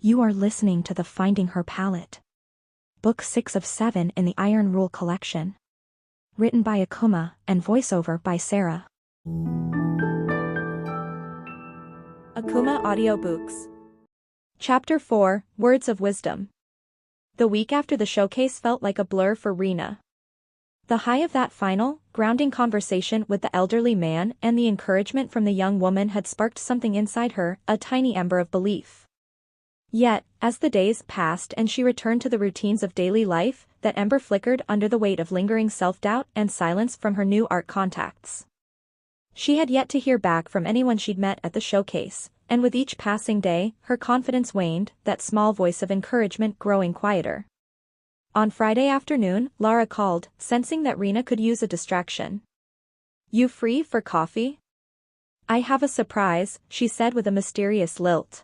You are listening to the Finding Her Palette. Book 6 of 7 in the Iron Rule collection. Written by Akumah and voiceover by Sara. Akumah Audiobooks. Chapter 4, Words of Wisdom. The week after the showcase felt like a blur for Rena. The high of that final, grounding conversation with the elderly man and the encouragement from the young woman had sparked something inside her, a tiny ember of belief. Yet, as the days passed and she returned to the routines of daily life, that ember flickered under the weight of lingering self-doubt and silence from her new art contacts. She had yet to hear back from anyone she'd met at the showcase, and with each passing day, her confidence waned, that small voice of encouragement growing quieter. On Friday afternoon, Lara called, sensing that Rena could use a distraction. "You free for coffee?" "I have a surprise," she said with a mysterious lilt.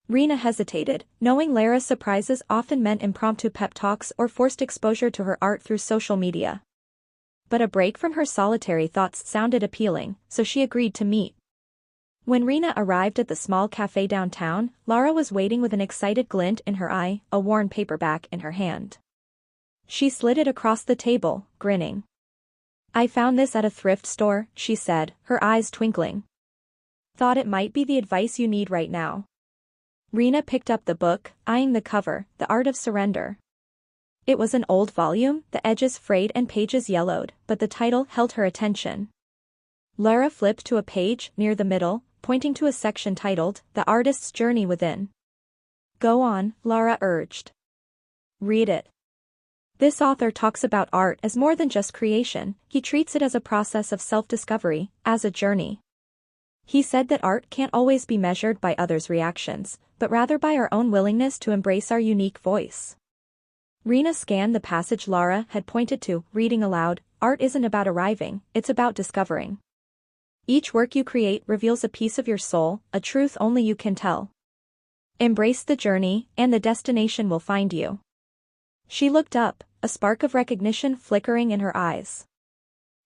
Rena hesitated, knowing Lara's surprises often meant impromptu pep talks or forced exposure to her art through social media. But a break from her solitary thoughts sounded appealing, so she agreed to meet. When Rena arrived at the small cafe downtown, Lara was waiting with an excited glint in her eye, a worn paperback in her hand. She slid it across the table, grinning. "I found this at a thrift store," she said, her eyes twinkling. "Thought it might be the advice you need right now." Rena picked up the book, eyeing the cover, The Art of Surrender. It was an old volume, the edges frayed and pages yellowed, but the title held her attention. Lara flipped to a page near the middle, pointing to a section titled, The Artist's Journey Within. "Go on," Lara urged. "Read it." This author talks about art as more than just creation, he treats it as a process of self-discovery, as a journey. He said that art can't always be measured by others' reactions, but rather by our own willingness to embrace our unique voice. Rena scanned the passage Lara had pointed to, reading aloud, "Art isn't about arriving, it's about discovering. Each work you create reveals a piece of your soul, a truth only you can tell. Embrace the journey, and the destination will find you." She looked up, a spark of recognition flickering in her eyes.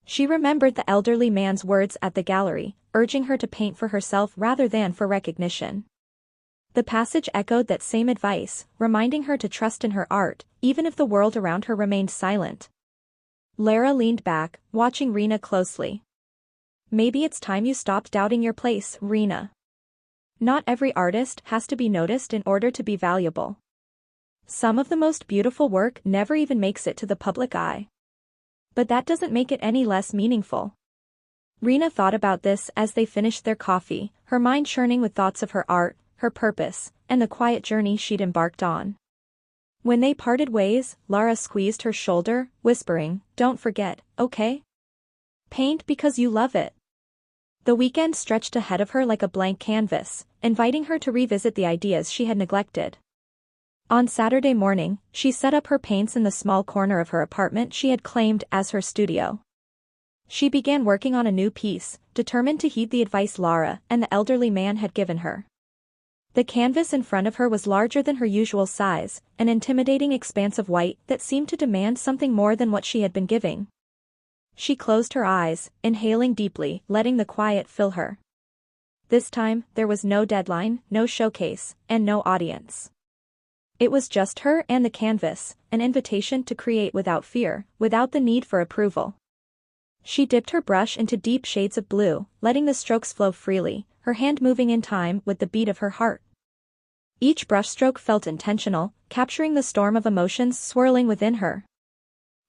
She remembered the elderly man's words at the gallery, urging her to paint for herself rather than for recognition. The passage echoed that same advice, reminding her to trust in her art, even if the world around her remained silent. Lara leaned back, watching Rena closely. "Maybe it's time you stopped doubting your place, Rena. Not every artist has to be noticed in order to be valuable. Some of the most beautiful work never even makes it to the public eye. But that doesn't make it any less meaningful." Rena thought about this as they finished their coffee, her mind churning with thoughts of her art, her purpose, and the quiet journey she'd embarked on. When they parted ways, Lara squeezed her shoulder, whispering, "Don't forget, okay? Paint because you love it." The weekend stretched ahead of her like a blank canvas, inviting her to revisit the ideas she had neglected. On Saturday morning, she set up her paints in the small corner of her apartment she had claimed as her studio. She began working on a new piece, determined to heed the advice Lara and the elderly man had given her. The canvas in front of her was larger than her usual size, an intimidating expanse of white that seemed to demand something more than what she had been giving. She closed her eyes, inhaling deeply, letting the quiet fill her. This time, there was no deadline, no showcase, and no audience. It was just her and the canvas, an invitation to create without fear, without the need for approval. She dipped her brush into deep shades of blue, letting the strokes flow freely, her hand moving in time with the beat of her heart. Each brushstroke felt intentional, capturing the storm of emotions swirling within her.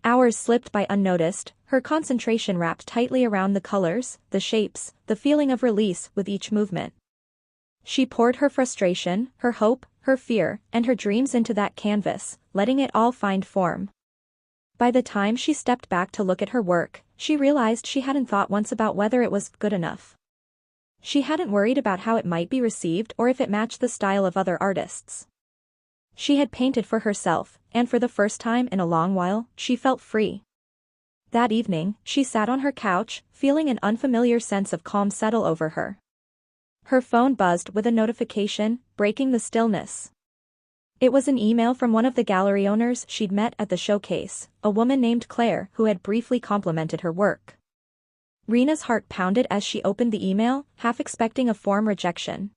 Hours slipped by unnoticed, her concentration wrapped tightly around the colors, the shapes, the feeling of release with each movement. She poured her frustration, her hope, her fear, and her dreams into that canvas, letting it all find form. By the time she stepped back to look at her work, she realized she hadn't thought once about whether it was good enough. She hadn't worried about how it might be received or if it matched the style of other artists. She had painted for herself, and for the first time in a long while, she felt free. That evening, she sat on her couch, feeling an unfamiliar sense of calm settle over her. Her phone buzzed with a notification, breaking the stillness. It was an email from one of the gallery owners she'd met at the showcase, a woman named Claire who had briefly complimented her work. Rena's heart pounded as she opened the email, half expecting a form rejection.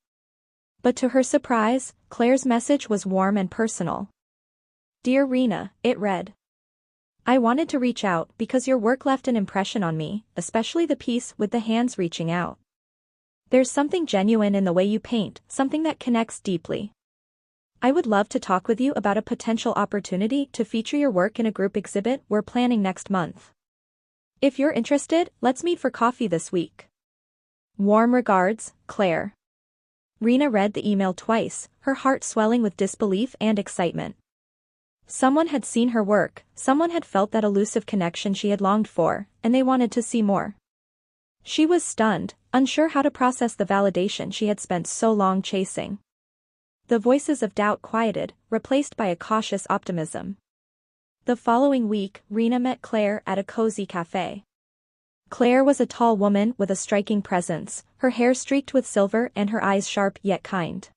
But to her surprise, Claire's message was warm and personal. "Dear Rena," it read. "I wanted to reach out because your work left an impression on me, especially the piece with the hands reaching out. There's something genuine in the way you paint, something that connects deeply. I would love to talk with you about a potential opportunity to feature your work in a group exhibit we're planning next month. If you're interested, let's meet for coffee this week. Warm regards, Claire." Rena read the email twice, her heart swelling with disbelief and excitement. Someone had seen her work, someone had felt that elusive connection she had longed for, and they wanted to see more. She was stunned, unsure how to process the validation she had spent so long chasing. The voices of doubt quieted, replaced by a cautious optimism. The following week, Rena met Claire at a cozy cafe. Claire was a tall woman with a striking presence, her hair streaked with silver and her eyes sharp yet kind.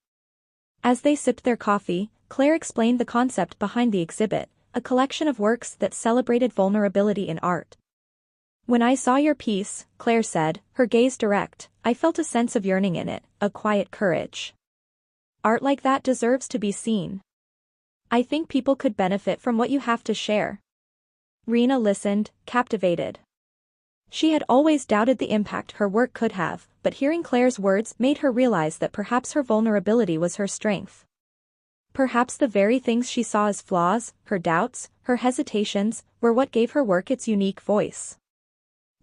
As they sipped their coffee, Claire explained the concept behind the exhibit, a collection of works that celebrated vulnerability in art. "When I saw your piece," Claire said, her gaze direct, "I felt a sense of yearning in it, a quiet courage. Art like that deserves to be seen. I think people could benefit from what you have to share." Rena listened, captivated. She had always doubted the impact her work could have, but hearing Claire's words made her realize that perhaps her vulnerability was her strength. Perhaps the very things she saw as flaws, her doubts, her hesitations, were what gave her work its unique voice.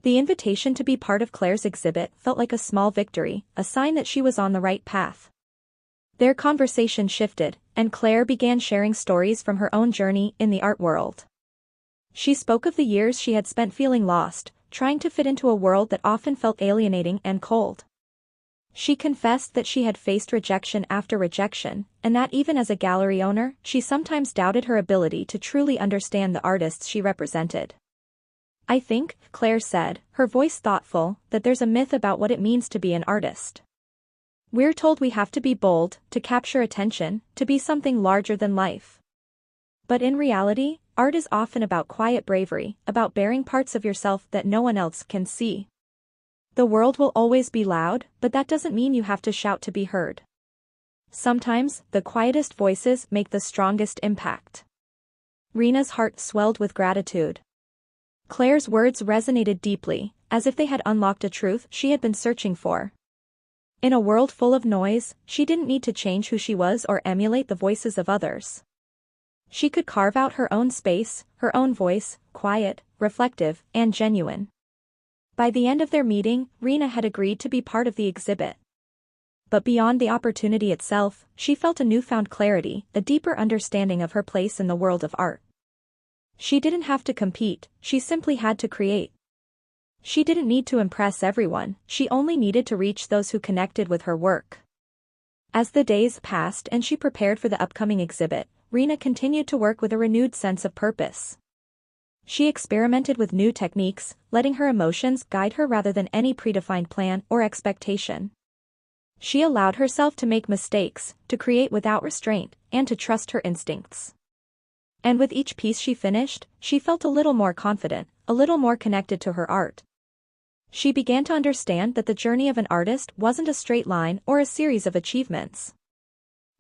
The invitation to be part of Claire's exhibit felt like a small victory, a sign that she was on the right path. Their conversation shifted, and Claire began sharing stories from her own journey in the art world. She spoke of the years she had spent feeling lost, trying to fit into a world that often felt alienating and cold. She confessed that she had faced rejection after rejection, and that even as a gallery owner, she sometimes doubted her ability to truly understand the artists she represented. "I think," Claire said, her voice thoughtful, "that there's a myth about what it means to be an artist. We're told we have to be bold, to capture attention, to be something larger than life. But in reality, art is often about quiet bravery, about bearing parts of yourself that no one else can see. The world will always be loud, but that doesn't mean you have to shout to be heard. Sometimes, the quietest voices make the strongest impact." Rena's heart swelled with gratitude. Claire's words resonated deeply, as if they had unlocked a truth she had been searching for. In a world full of noise, she didn't need to change who she was or emulate the voices of others. She could carve out her own space, her own voice, quiet, reflective, and genuine. By the end of their meeting, Rena had agreed to be part of the exhibit. But beyond the opportunity itself, she felt a newfound clarity, a deeper understanding of her place in the world of art. She didn't have to compete, she simply had to create. She didn't need to impress everyone, she only needed to reach those who connected with her work. As the days passed and she prepared for the upcoming exhibit, Rena continued to work with a renewed sense of purpose. She experimented with new techniques, letting her emotions guide her rather than any predefined plan or expectation. She allowed herself to make mistakes, to create without restraint, and to trust her instincts. And with each piece she finished, she felt a little more confident, a little more connected to her art. She began to understand that the journey of an artist wasn't a straight line or a series of achievements.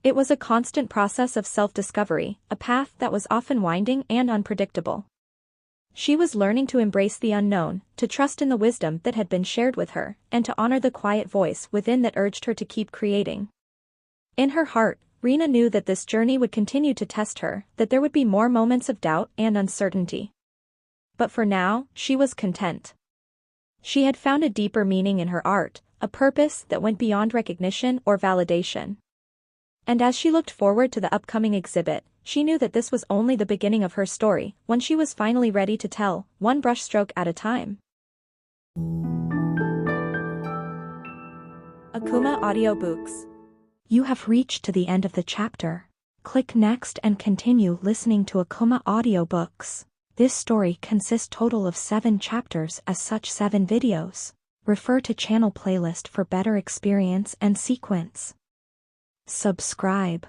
It was a constant process of self-discovery, a path that was often winding and unpredictable. She was learning to embrace the unknown, to trust in the wisdom that had been shared with her, and to honor the quiet voice within that urged her to keep creating. In her heart, Rena knew that this journey would continue to test her, that there would be more moments of doubt and uncertainty. But for now, she was content. She had found a deeper meaning in her art, a purpose that went beyond recognition or validation. And as she looked forward to the upcoming exhibit, she knew that this was only the beginning of her story, one she was finally ready to tell, one brushstroke at a time. Akumah Audiobooks. You have reached to the end of the chapter. Click next and continue listening to Akumah Audiobooks. This story consists total of 7 chapters, as such 7 videos. Refer to channel playlist for better experience and sequence. Subscribe.